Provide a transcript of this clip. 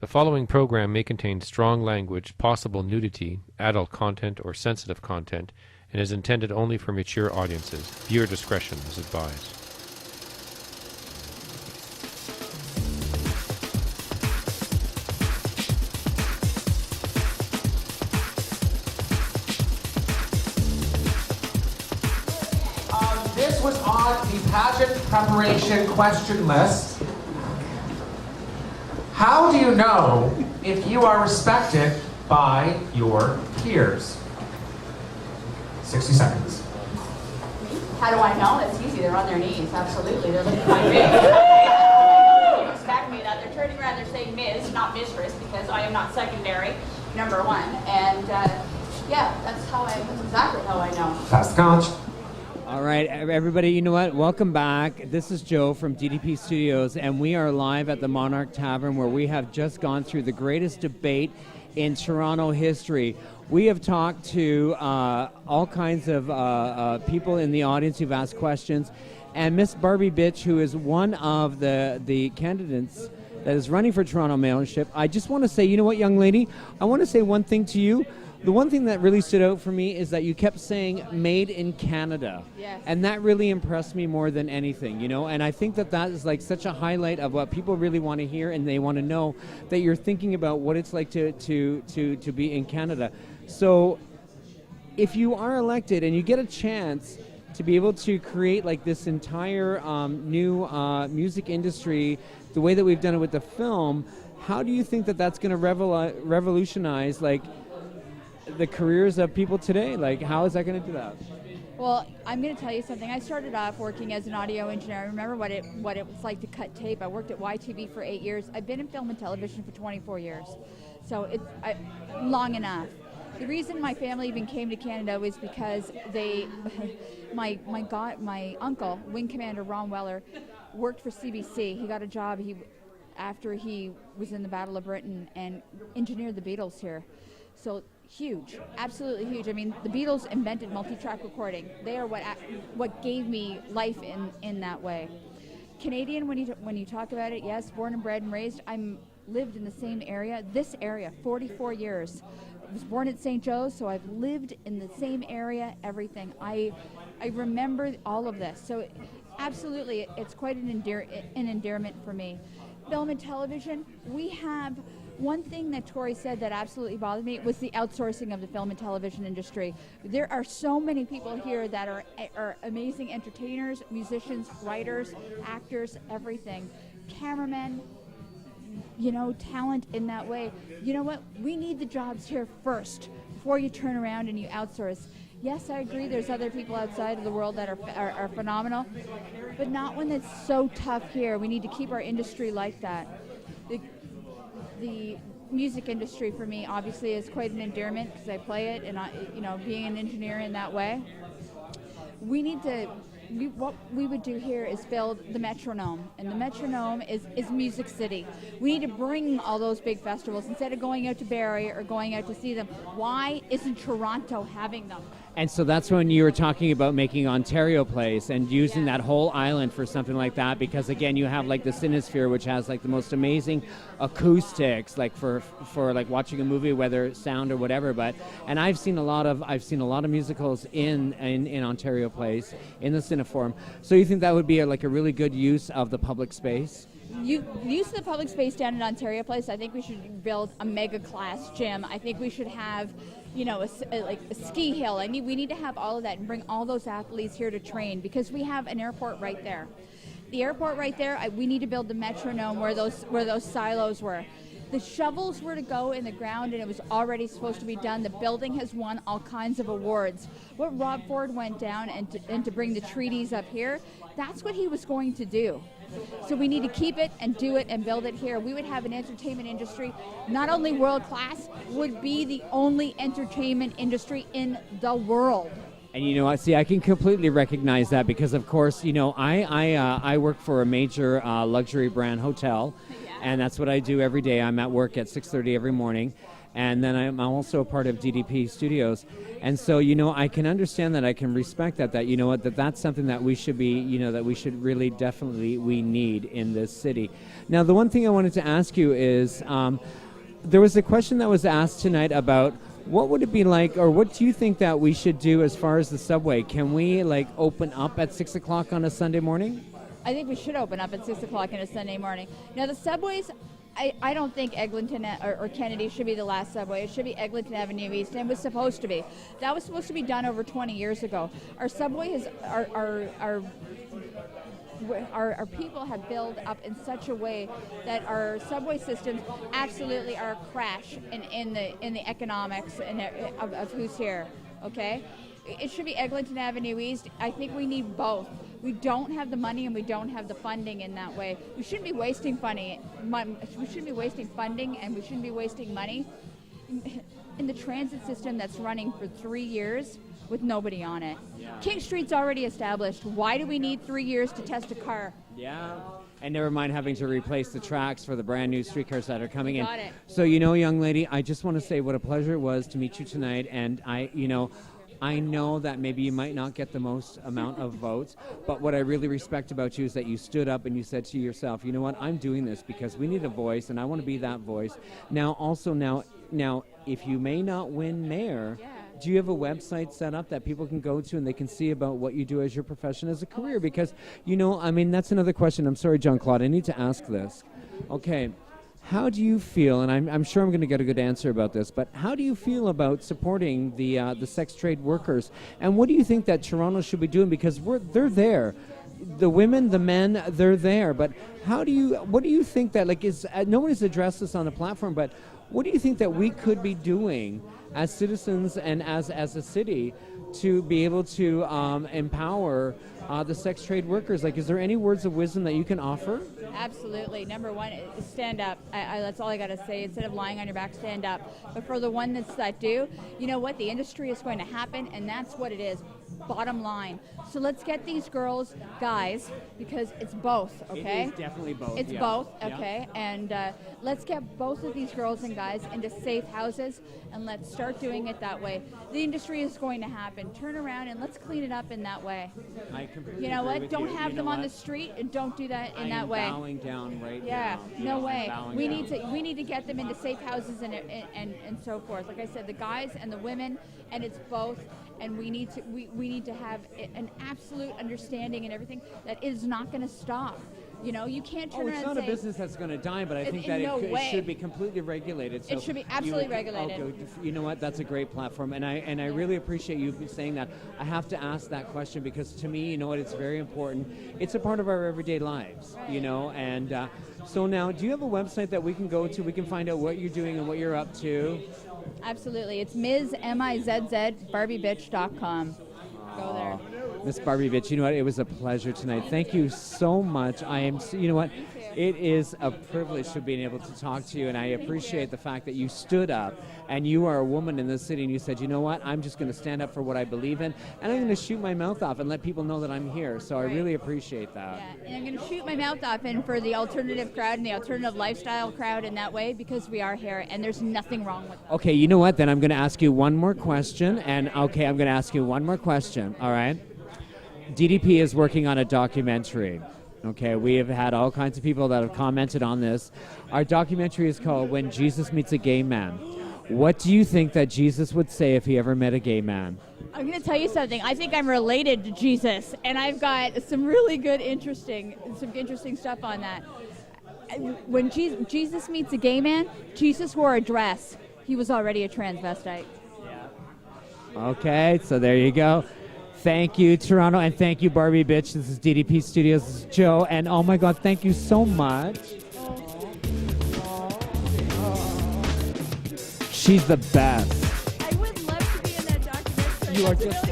The following program may contain strong language, possible nudity, adult content, or sensitive content, and is intended only for mature audiences. Viewer discretion is advised. This was on the pageant preparation question list. How do you know if you are respected by your peers? 60 seconds. How do I know? It's easy. They're on their knees. Absolutely. They're looking at my face. They respect me that. They're turning around. They're saying Ms., not Mistress, because I am not secondary, number one. And yeah, that's exactly how I know. Pass the conch. All right, everybody, you know what? Welcome back. This is Joe from DDP Studios, and we are live at the Monarch Tavern, where we have just gone through the greatest debate in Toronto history. We have talked to all kinds of people in the audience who've asked questions, and Miss Barbie Bitch, who is one of the candidates that is running for Toronto mayorship. I just want to say, you know what, young lady? I want to say one thing to you. The one thing that really stood out for me is that you kept saying "made in Canada," yes. And that really impressed me more than anything, you know. And I think that is like such a highlight of what people really want to hear, and they want to know that you're thinking about what it's like to be in Canada. So, if you are elected and you get a chance to be able to create like this entire new music industry, the way that we've done it with the film, how do you think that that's going to revolutionize like the careers of people today? Like, how is that going to do that? Well, I'm going to tell you something. I started off working as an audio engineer. I remember what it was like to cut tape. I worked at YTV for 8 years. I've been in film and television for 24 years. So it's long enough. The reason my family even came to Canada was because my uncle, Wing Commander Ron Weller, worked for CBC. He got a job after he was in the Battle of Britain and engineered the Beatles here. So huge, absolutely huge. I mean, the Beatles invented multi-track recording. They are what gave me life in that way. Canadian, when you talk about it, yes, born and bred and raised. I'm lived in the same area, this area, 44 years. I was born at St. Joe's, so I've lived in the same area, everything. I remember all of this. So absolutely, it's quite an endearment for me. Film and television, we have one thing that Tori said that absolutely bothered me was the outsourcing of the film and television industry. There are so many people here that are amazing entertainers, musicians, writers, actors, everything. Cameramen, you know, talent in that way. You know what? We need the jobs here first before you turn around and you outsource. Yes, I agree there's other people outside of the world that are phenomenal, but not when it's so tough here. We need to keep our industry like that. The music industry for me obviously is quite an endearment because I play it, and being an engineer in that way. What we would do here is build the Metronome, and the Metronome is Music City. We need to bring all those big festivals instead of going out to Barrie or going out to see them. Why isn't Toronto having them? And so that's when you were talking about making Ontario Place and using that whole island for something like that, because again, you have like the Cinesphere, which has like the most amazing acoustics, like for like watching a movie, whether sound or whatever. And I've seen a lot of musicals in Ontario Place in the Cineforum. So you think that would be a really good use of the public space? Use of the public space down in Ontario Place. I think we should build a mega class gym. I think we should have, a ski hill. We need to have all of that and bring all those athletes here to train, because we have an airport right there. The airport right there. We need to build the Metronome where those silos were. The shovels were to go in the ground, and it was already supposed to be done. The building has won all kinds of awards. What Rob Ford went down and to bring the treaties up here, that's what he was going to do. So we need to keep it and do it and build it here. We would have an entertainment industry, not only world class, would be the only entertainment industry in the world. And I can completely recognize that because, of course, I work for a major luxury brand hotel. Yeah. And that's what I do every day. I'm at work at 6:30 every morning. And then I'm also a part of DDP Studios. And so, I can understand that. I can respect that, that's something that we should be, that we should really definitely, we need in this city. Now, the one thing I wanted to ask you is, there was a question that was asked tonight about what would it be like, or what do you think that we should do as far as the subway? Can we, open up at 6 o'clock on a Sunday morning? I think we should open up at 6 o'clock on a Sunday morning. Now, the subways, I don't think Eglinton or Kennedy should be the last subway. It should be Eglinton Avenue East, and it was supposed to be. That was supposed to be done over 20 years ago. Our subway has, our people have built up in such a way that our subway systems absolutely are a crash in the economics of who's here. Okay, it should be Eglinton Avenue East. I think we need both. We don't have the money and we don't have the funding in that way. We shouldn't be wasting funding. We shouldn't be wasting funding, and we shouldn't be wasting money in the transit system that's running for 3 years with nobody on it. Yeah. King Street's already established. Why do we need 3 years to test a car? Yeah. And never mind having to replace the tracks for the brand new streetcars that are coming in. Got it. So, young lady, I just want to say what a pleasure it was to meet you tonight. And I know that maybe you might not get the most amount of votes, but what I really respect about you is that you stood up and you said to yourself, you know what, I'm doing this because we need a voice, and I want to be that voice. Now, if you may not win mayor, do you have a website set up that people can go to and they can see about what you do as your profession, as a career? Because, that's another question. I'm sorry, Jean-Claude, I need to ask this. Okay. How do you feel, and I'm sure I'm going to get a good answer about this, but how do you feel about supporting the sex trade workers? And what do you think that Toronto should be doing? Because they're there. The women, the men, they're there. But what do you think that, no one has addressed this on the platform, but what do you think that we could be doing as citizens and as a city to be able to empower the sex trade workers? Is there any words of wisdom that you can offer? Absolutely. Number one, stand up. That's all I got to say. Instead of lying on your back, stand up. But for the one that do, you know what? The industry is going to happen, and that's what it is. Bottom line. So let's get these girls, guys, because it's both, okay? It is definitely both. It's both, okay? Yeah. And let's get both of these girls and guys into safe houses, and let's start doing it that way. The industry is going to happen. Turn around and let's clean it up in that way. I completely You know agree what? with Don't you. have You them know on what? the street, and don't do that in I that am way. bowing down right Yeah, now. no way. Bowing We down. need to get them into safe houses and so forth. Like I said, the guys and the women, and it's both. And we need to have an absolute understanding and everything that it is not going to stop. You can't turn around and say... it's not a business that's going to die, but I think that it should be completely regulated. So it should be absolutely regulated. Okay, you know what? That's a great platform, and I really appreciate you saying that. I have to ask that question because to me, you know what? It's very important. It's a part of our everyday lives, right. And so now, do you have a website that we can go to? We can find out what you're doing and what you're up to. Absolutely. It's MIZZ BarbieBitch.com. Go there. Miss Barbie Bitch, you know what? It was a pleasure tonight. Thank you so much. You know what? It is a privilege to being able to talk to you, and I appreciate the fact that you stood up and you are a woman in this city and you said, you know what? I'm just going to stand up for what I believe in, and I'm going to shoot my mouth off and let people know that I'm here. So right. I really appreciate that. Yeah, and I'm going to shoot my mouth off in for the alternative crowd and the alternative lifestyle crowd in that way because we are here, and there's nothing wrong with that. Okay, you know what? Then I'm going to ask you one more question, and I'm going to ask you one more question, all right? DDP is working on a documentary. Okay, we have had all kinds of people that have commented on this. Our documentary is called When Jesus Meets a Gay Man. What do you think that Jesus would say if he ever met a gay man? I'm going to tell you something. I think I'm related to Jesus, and I've got some really good, interesting stuff on that. When Jesus meets a gay man, Jesus wore a dress. He was already a transvestite. Yeah. Okay, so there you go. Thank you, Toronto, and thank you, Barbie Bitch. This is DDP Studios. This is Joe, and oh my God, thank you so much. She's the best. I would love to be in that documentary. You are just